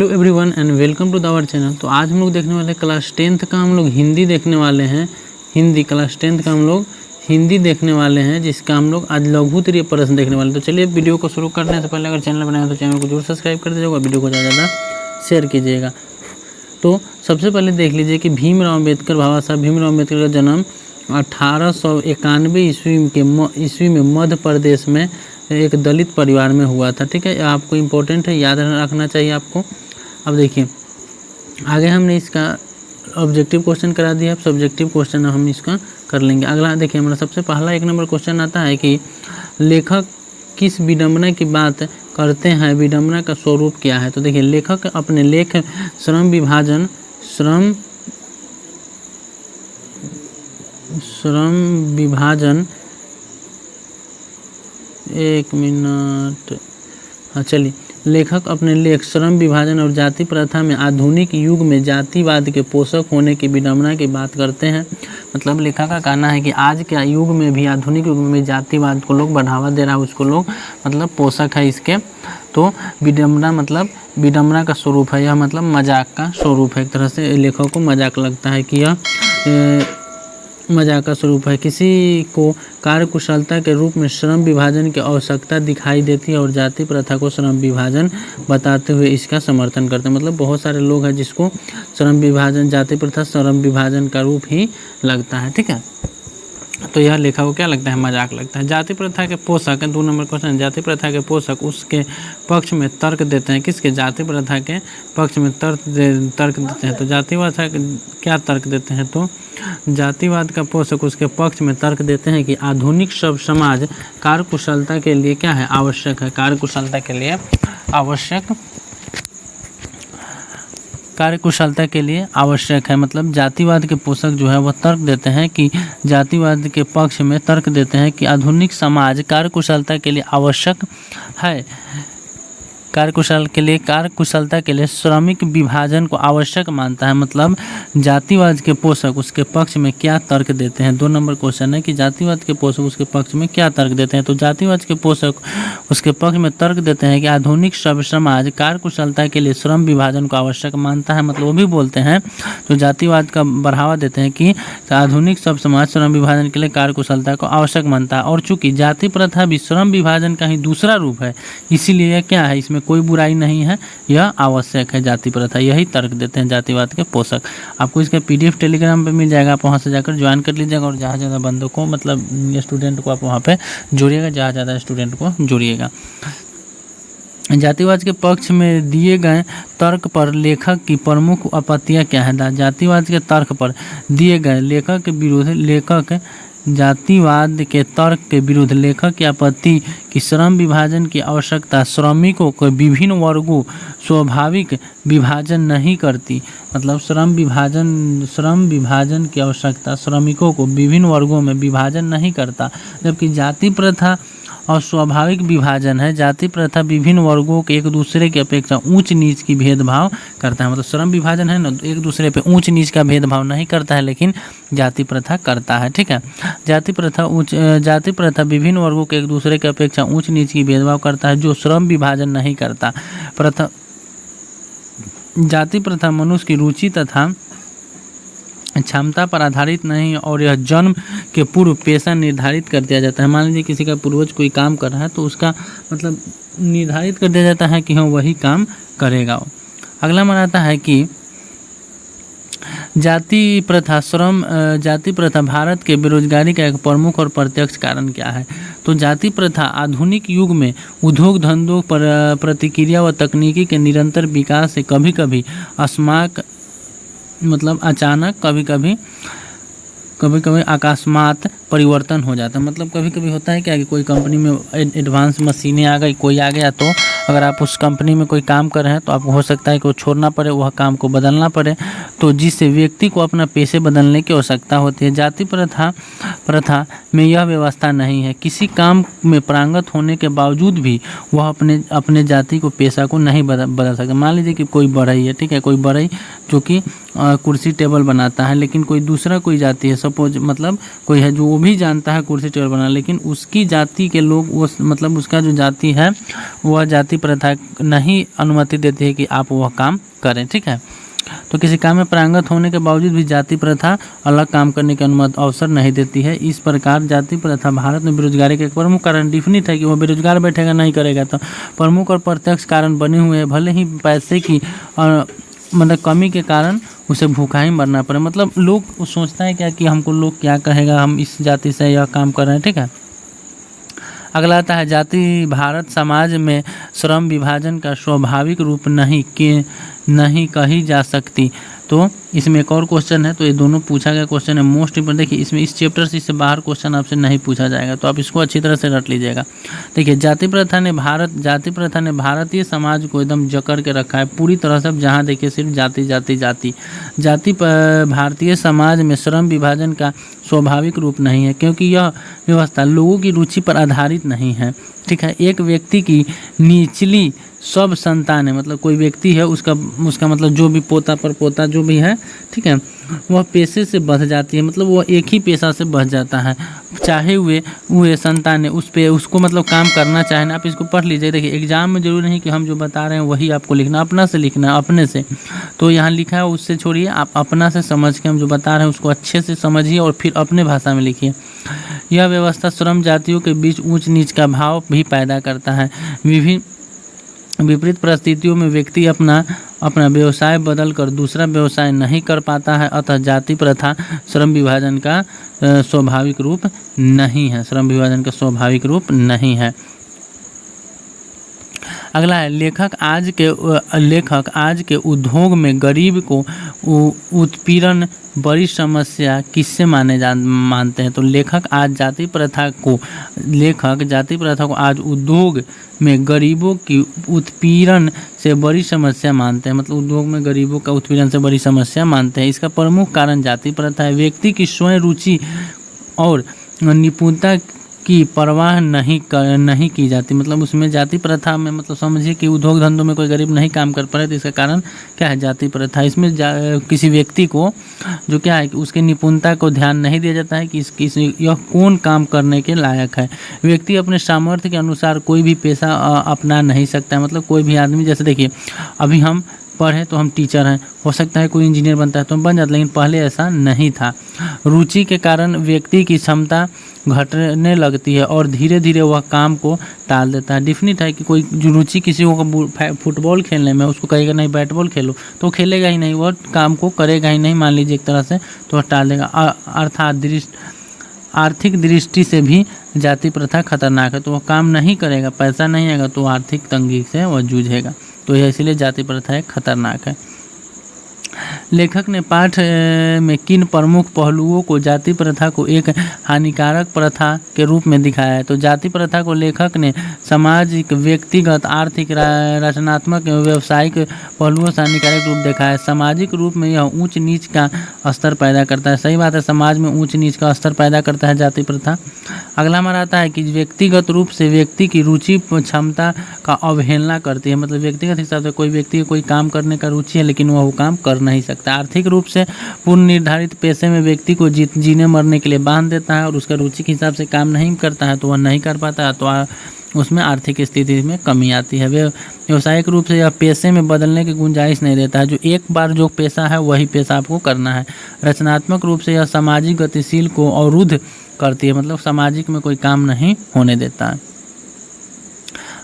Hello everyone and welcome to our channel. तो आज हम लोग देखने वाले क्लास 10th का हम लोग हिंदी देखने वाले हैं। हिंदी क्लास 10th का हम लोग हिंदी देखने वाले हैं, जिसका हम लोग आज लघुत्तरीय प्रश्न देखने वाले हैं। तो चलिए वीडियो को शुरू करने से पहले अगर चैनल बनाए तो चैनल को जरूर सब्सक्राइब कर दीजिएगा, वीडियो को ज़्यादा शेयर कीजिएगा। तो सबसे पहले देख लीजिए कि भीमराव अम्बेडकर, बाबा साहब भीमराव अम्बेडकर का जन्म 1891 ईस्वी में मध्य प्रदेश में एक दलित परिवार में हुआ था। ठीक है, आपको इम्पोर्टेंट है, याद रखना चाहिए आपको। अब देखिए आगे हमने इसका ऑब्जेक्टिव क्वेश्चन करा दिया, अब सब्जेक्टिव क्वेश्चन हम इसका कर लेंगे। अगला देखिए हमारा सबसे पहला 1 नंबर क्वेश्चन आता है कि लेखक किस विडंबना की बात करते हैं, विडंबना का स्वरूप क्या है। तो देखिए लेखक अपने लेख श्रम विभाजन एक मिनट, हाँ चलिए, लेखक अपने लेख श्रम विभाजन और जाति प्रथा में आधुनिक युग में जातिवाद के पोषक होने की विडंबना की बात करते हैं। मतलब लेखक का कहना है कि आज के युग में भी, आधुनिक युग में जातिवाद को लोग बढ़ावा दे रहा है, उसको लोग मतलब पोषक है इसके। तो विडंबना मतलब विडंबना का स्वरूप है, यह मतलब मजाक का स्वरूप है। एक तरह से लेखक को मजाक लगता है कि यह मजाक का स्वरूप है। किसी को कार्यकुशलता के रूप में श्रम विभाजन की आवश्यकता दिखाई देती है और जाति प्रथा को श्रम विभाजन बताते हुए इसका समर्थन करते हैं। मतलब बहुत सारे लोग हैं जिसको श्रम विभाजन, जाति प्रथा श्रम विभाजन का रूप ही लगता है। ठीक है, तो यह लेखक को क्या लगता है, मजाक लगता है। जाति प्रथा के पोषक, 2 नंबर क्वेश्चन, जाति प्रथा के पोषक उसके पक्ष में तर्क देते हैं। किसके, जाति प्रथा के पक्ष में तर्क देते हैं। तो जातिवाद क्या तर्क देते हैं, तो जातिवाद का पोषक उसके पक्ष में तर्क देते हैं कि आधुनिक सब समाज कार्यकुशलता के लिए क्या है, आवश्यक है। कार्यकुशलता के लिए आवश्यक है। मतलब जातिवाद के पोषक जो है वह तर्क देते हैं कि जातिवाद के पक्ष में तर्क देते हैं कि आधुनिक समाज कार्यकुशलता के लिए आवश्यक है। कार्यकुशलता के लिए श्रमिक विभाजन को आवश्यक मानता है। मतलब जातिवाद के पोषक उसके पक्ष में क्या तर्क देते हैं। 2 नंबर क्वेश्चन है कि जातिवाद के पोषक उसके पक्ष में क्या तर्क देते हैं। तो जातिवाद के पोषक उसके पक्ष में तर्क देते हैं कि आधुनिक सब समाज कार्यकुशलता के लिए श्रम विभाजन को आवश्यक मानता है। मतलब वो भी बोलते हैं, तो जातिवाद का बढ़ावा देते हैं कि आधुनिक सब समाज श्रम विभाजन के लिए कार्यकुशलता को आवश्यक मानता है। और चूंकि जाति प्रथा भी श्रम विभाजन का ही दूसरा रूप है, इसीलिए यह क्या है, इसमें कोई बुराई नहीं है, यह आवश्यक है जाति प्रथा। यही तर्क देते हैं जातिवाद के पोषक। आपको इसका PDF टेलीग्राम पे मिल जाएगा, आप वहाँ से जाकर ज्वाइन कर लीजिएगा और जहाँ ज़्यादा बंदों को, मतलब स्टूडेंट को आप वहाँ पे जोड़िएगा, जहाँ ज़्यादा स्टूडेंट को जोड़िएगा। जातिवाद के पक्ष में दिए गए तर्क पर लेखक की प्रमुख आपत्तियाँ क्या है। जातिवाद के तर्क पर दिए गए जातिवाद के तर्क के विरुद्ध लेखक की आपत्ति कि श्रम विभाजन की आवश्यकता श्रमिकों को विभिन्न वर्गों स्वाभाविक विभाजन नहीं करती। मतलब श्रम विभाजन की आवश्यकता श्रमिकों को विभिन्न वर्गों में विभाजन नहीं करता, जबकि जाति प्रथा और स्वाभाविक विभाजन है। जाति प्रथा विभिन्न वर्गों के एक दूसरे की अपेक्षा ऊंच नीच की भेदभाव करता है। मतलब श्रम विभाजन है ना, एक दूसरे पे ऊंच नीच का भेदभाव नहीं करता है, लेकिन जाति प्रथा करता है। ठीक है, जाति प्रथा विभिन्न वर्गों के एक दूसरे की अपेक्षा ऊंच नीच की भेदभाव करता है, जो श्रम विभाजन नहीं करता। जाति प्रथा मनुष्य की रुचि तथा क्षमता पर आधारित नहीं और यह जन्म के पूर्व पेशा निर्धारित कर दिया जाता है। मान लीजिए किसी का पूर्वज कोई काम कर रहा है तो उसका मतलब निर्धारित कर दिया जाता है कि हाँ वही काम करेगा। अगला मानता है कि जाति प्रथा भारत के बेरोजगारी का एक प्रमुख और प्रत्यक्ष कारण क्या है। तो जाति प्रथा आधुनिक युग में उद्योग धंधों पर प्रतिक्रिया व तकनीकी के निरंतर विकास से कभी कभी अचानक, कभी कभी अकस्मात परिवर्तन हो जाता है। मतलब कभी कभी होता है क्या कि कोई कंपनी में एडवांस मशीनें आ गई, कोई आ गया, तो अगर आप उस कंपनी में कोई काम कर रहे हैं तो आपको हो सकता है कि वो छोड़ना पड़े, वह काम को बदलना पड़े, तो जिससे व्यक्ति को अपना पेशे बदलने की आवश्यकता होती है। जाति प्रथा में यह व्यवस्था नहीं है। किसी काम में पारंगत होने के बावजूद भी वह अपने जाति को, पेशा को नहीं बदल सकता। मान लीजिए कि कोई बढ़ई है, ठीक है, कोई बढ़ई जो कि कुर्सी टेबल बनाता है, लेकिन कोई दूसरा कोई जाति है, सपोज मतलब कोई है जो वो भी जानता है कुर्सी टेबल बनाना, लेकिन उसकी जाति के लोग वो मतलब उसका जो जाति है वह जाति प्रथा नहीं अनुमति देती है कि आप वह काम करें। ठीक है, तो किसी काम में पारंगत होने के बावजूद भी जाति प्रथा अलग काम करने की अनुमति अवसर नहीं देती है। इस प्रकार जाति प्रथा भारत में बेरोजगारी का एक प्रमुख कारण डिफिनिट है कि वो बेरोजगार बैठेगा नहीं करेगा, तो प्रमुख और प्रत्यक्ष कारण बने हुए हैं। भले ही पैसे की मतलब कमी के कारण उसे भूखा ही मरना पड़े, मतलब लोग सोचता है क्या कि हमको लोग क्या कहेगा, हम इस जाति से यह काम कर रहे हैं। ठीक है, अगला आता है जाति भारत समाज में श्रम विभाजन का स्वाभाविक रूप नहीं कही जा सकती। तो इसमें एक और क्वेश्चन है, तो ये दोनों पूछा गया क्वेश्चन है मोस्ट इंपोर्टेंट। देखिए इसमें इस चैप्टर से इससे बाहर क्वेश्चन आपसे नहीं पूछा जाएगा, तो आप इसको अच्छी तरह से रट लीजिएगा। देखिए जाति प्रथा ने भारतीय समाज को एकदम जकड़ के रखा है पूरी तरह से। जहाँ देखिए सिर्फ जाति भारतीय समाज में श्रम विभाजन का स्वाभाविक रूप नहीं है, क्योंकि यह व्यवस्था लोगों की रुचि पर आधारित नहीं है। ठीक है, एक व्यक्ति की निचली सब संतान है, मतलब कोई व्यक्ति है उसका मतलब जो भी पोता पर पोता जो भी है, ठीक है, वह पेशे से बंध जाती है, मतलब वह एक ही पेशा से बंध जाता है, चाहे हुए संतान है उसको मतलब काम करना चाहे ना। आप इसको पढ़ लीजिए। देखिए एग्जाम में जरूरी नहीं कि हम जो बता रहे हैं वही आपको लिखना, अपना से लिखना, अपने से। तो यहाँ लिखा है उससे छोड़िए, आप अपना से समझ के हम जो बता रहे हैं उसको अच्छे से समझिए और फिर अपने भाषा में लिखिए। यह व्यवस्था श्रम जातियों के बीच ऊंच नीच का भाव भी पैदा करता है। विपरीत परिस्थितियों में व्यक्ति अपना व्यवसाय बदल कर दूसरा व्यवसाय नहीं कर पाता है, अतः जाति प्रथा श्रम विभाजन का स्वाभाविक रूप नहीं है। अगला है लेखक आज के उद्योग में गरीब को उत्पीड़न बड़ी समस्या किससे मानते हैं। तो लेखक जाति प्रथा को आज उद्योग में गरीबों की उत्पीड़न से बड़ी समस्या मानते हैं, मतलब उद्योग में गरीबों का उत्पीड़न से बड़ी समस्या मानते हैं। इसका प्रमुख कारण जाति प्रथा है। व्यक्ति की स्वयं रुचि और निपुणता की परवाह नहीं की जाती, मतलब उसमें जाति प्रथा में मतलब समझिए कि उद्योग धंधों में कोई गरीब नहीं काम कर पा रहे, तो इसका कारण क्या है, जाति प्रथा। इसमें किसी व्यक्ति को जो क्या है कि उसकी निपुणता को ध्यान नहीं दिया जाता है कि यह कौन काम करने के लायक है। व्यक्ति अपने सामर्थ्य के अनुसार कोई भी पेशा अपना नहीं सकता है, मतलब कोई भी आदमी, जैसे देखिए अभी हम पढ़े तो हम टीचर हैं, हो सकता है कोई इंजीनियर बनता है तो हम बन जाते, लेकिन पहले ऐसा नहीं था। रुचि के कारण व्यक्ति की क्षमता घटने लगती है और धीरे धीरे वह काम को टाल देता है। डिफिनिट है कि कोई जो रुचि किसी को फुटबॉल खेलने में, उसको कहेगा नहीं बैट बॉल खेलो तो खेलेगा ही नहीं, वह काम को करेगा ही नहीं, मान लीजिए एक तरह से, तो वह टाल देगा। अर्थात आर्थिक दृष्टि से भी जाति प्रथा खतरनाक है, तो वह काम नहीं करेगा, पैसा नहीं आएगा तो आर्थिक तंगी से वह जूझेगा, तो यह इसलिए जाति प्रथा एक खतरनाक है। लेखक ने पाठ में किन प्रमुख पहलुओं को जाति प्रथा को एक हानिकारक प्रथा के रूप में दिखाया है। तो जाति प्रथा को लेखक ने सामाजिक, व्यक्तिगत, आर्थिक, रचनात्मक एवं व्यावसायिक पहलुओं से हानिकारक रूप देखा है। सामाजिक रूप में यह ऊंच नीच का स्तर पैदा करता है। सही बात है, समाज में ऊंच नीच का स्तर पैदा करता है जाति प्रथा। अगला हमारा आता है कि व्यक्तिगत रूप से व्यक्ति की रुचि क्षमता का अवहेलना करती है, मतलब व्यक्तिगत हिसाब से कोई व्यक्ति कोई काम करने का रुचि है लेकिन वह काम कर नहीं सकता। आर्थिक रूप से पूर्ण निर्धारित पेशे में व्यक्ति को जीने मरने के लिए बांध देता है और उसका रुचि के हिसाब से काम नहीं करता है तो वह नहीं कर पाता है, तो उसमें आर्थिक स्थिति में कमी आती है। व्यावसायिक रूप से यह पेशे में बदलने की गुंजाइश नहीं देता है, जो एक बार जो पेशा है वही पेशा आपको करना है। रचनात्मक रूप से यह सामाजिक गतिशील को अवरुद्ध करती है, मतलब सामाजिक में कोई काम नहीं होने देता है।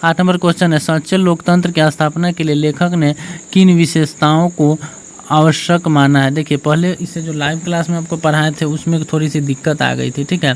8 नंबर क्वेश्चन है, सच्चे लोकतंत्र की स्थापना के लिए लेखक ने किन विशेषताओं को आवश्यक माना है। देखिए पहले इसे जो लाइव क्लास में आपको पढ़ाए थे उसमें थोड़ी सी दिक्कत आ गई थी, ठीक है,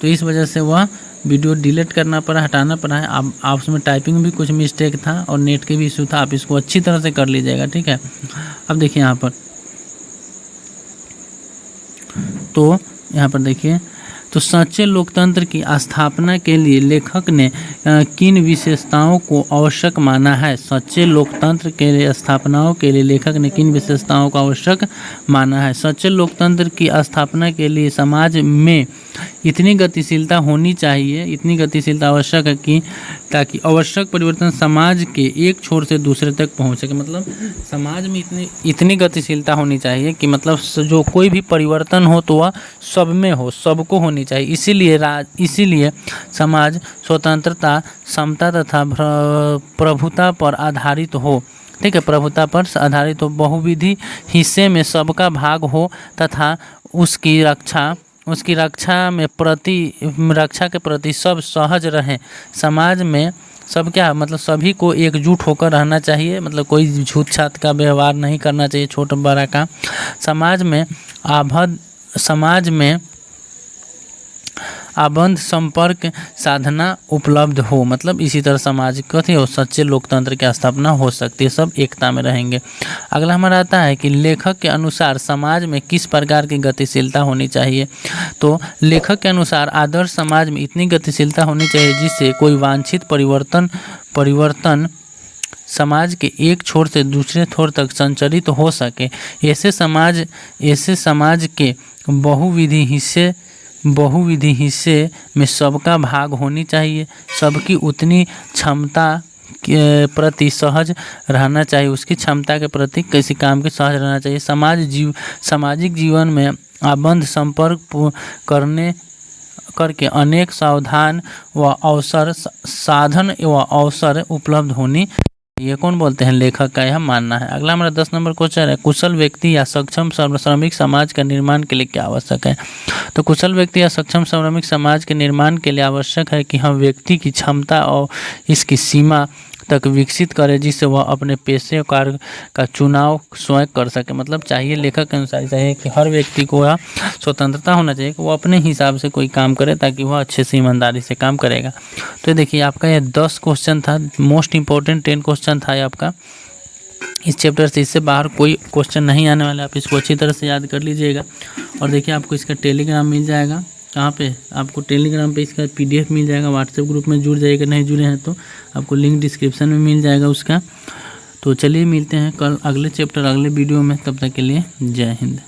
तो इस वजह से वह वीडियो डिलीट करना पड़ा, हटाना पड़ा है। आप उसमें टाइपिंग भी कुछ मिस्टेक था और नेट के भी इशू था, आप इसको अच्छी तरह से कर लीजिएगा, ठीक है। अब देखिए यहाँ पर, तो यहाँ पर देखिए, तो सच्चे लोकतंत्र की स्थापना के लिए लेखक ने किन विशेषताओं को आवश्यक माना है। सच्चे लोकतंत्र के लिए स्थापनाओं के लिए लेखक ने किन विशेषताओं को आवश्यक माना है। सच्चे लोकतंत्र की स्थापना के लिए समाज में इतनी गतिशीलता होनी चाहिए, इतनी गतिशीलता आवश्यक है कि ताकि आवश्यक परिवर्तन समाज के एक छोर से दूसरे तक पहुंच सके। मतलब समाज में इतनी गतिशीलता होनी चाहिए कि मतलब जो कोई भी परिवर्तन हो तो वह सब में हो, सबको होनी चाहिए। इसीलिए समाज स्वतंत्रता, समता तथा प्रभुता पर आधारित हो। ठीक है, प्रभुता पर आधारित हो, बहुविधि हिस्से में सबका भाग हो तथा उसकी रक्षा के प्रति सब सहज रहें। समाज में सब क्या मतलब सभी को एकजुट होकर रहना चाहिए, मतलब कोई छूत छात का व्यवहार नहीं करना चाहिए, छोटा बड़ा का। समाज में आबंध संपर्क साधना उपलब्ध हो, मतलब इसी तरह समाज कथी हो, सच्चे लोकतंत्र की स्थापना हो सकती है, सब एकता में रहेंगे। अगला हमारा आता है कि लेखक के अनुसार समाज में किस प्रकार की गतिशीलता होनी चाहिए। तो लेखक के अनुसार आदर्श समाज में इतनी गतिशीलता होनी चाहिए जिससे कोई वांछित परिवर्तन समाज के एक छोर से दूसरे छोर तक संचरित हो सके। ऐसे समाज के बहुविधि हिस्से में सबका भाग होनी चाहिए, सबकी उतनी क्षमता के प्रति सहज रहना चाहिए, उसकी क्षमता के प्रति किसी काम के सहज रहना चाहिए। सामाजिक जीवन में आबंध संपर्क करके अनेक साधन व अवसर उपलब्ध होनी। ये कौन बोलते हैं, लेखक का यह मानना है। अगला हमारा 10 नंबर क्वेश्चन है, कुशल व्यक्ति या सक्षम श्रमिक समाज का निर्माण के लिए क्या आवश्यक है। तो कुशल व्यक्ति या सक्षम श्रमिक समाज के निर्माण के लिए आवश्यक है कि हम व्यक्ति की क्षमता और इसकी सीमा तक विकसित करें जिससे वह अपने पेशे कार्य का चुनाव स्वयं कर सके। मतलब चाहिए लेखक के अनुसार चाहिए कि हर व्यक्ति को यह स्वतंत्रता होना चाहिए कि वो अपने हिसाब से कोई काम करे ताकि वह अच्छे से ईमानदारी से काम करेगा। तो देखिए आपका यह 10 क्वेश्चन था, मोस्ट इंपॉर्टेंट 10 क्वेश्चन था आपका इस चैप्टर से। इससे बाहर कोई क्वेश्चन नहीं आने वाला, आप इसको अच्छी तरह से याद कर लीजिएगा। और देखिए आपको इसका टेलीग्राम मिल जाएगा, कहाँ पे आपको टेलीग्राम पे इसका PDF मिल जाएगा। व्हाट्सएप ग्रुप में जुड़ जाइएगा, नहीं जुड़े हैं तो आपको लिंक डिस्क्रिप्शन में मिल जाएगा उसका। तो चलिए मिलते हैं कल अगले चैप्टर अगले वीडियो में, तब तक के लिए जय हिंद।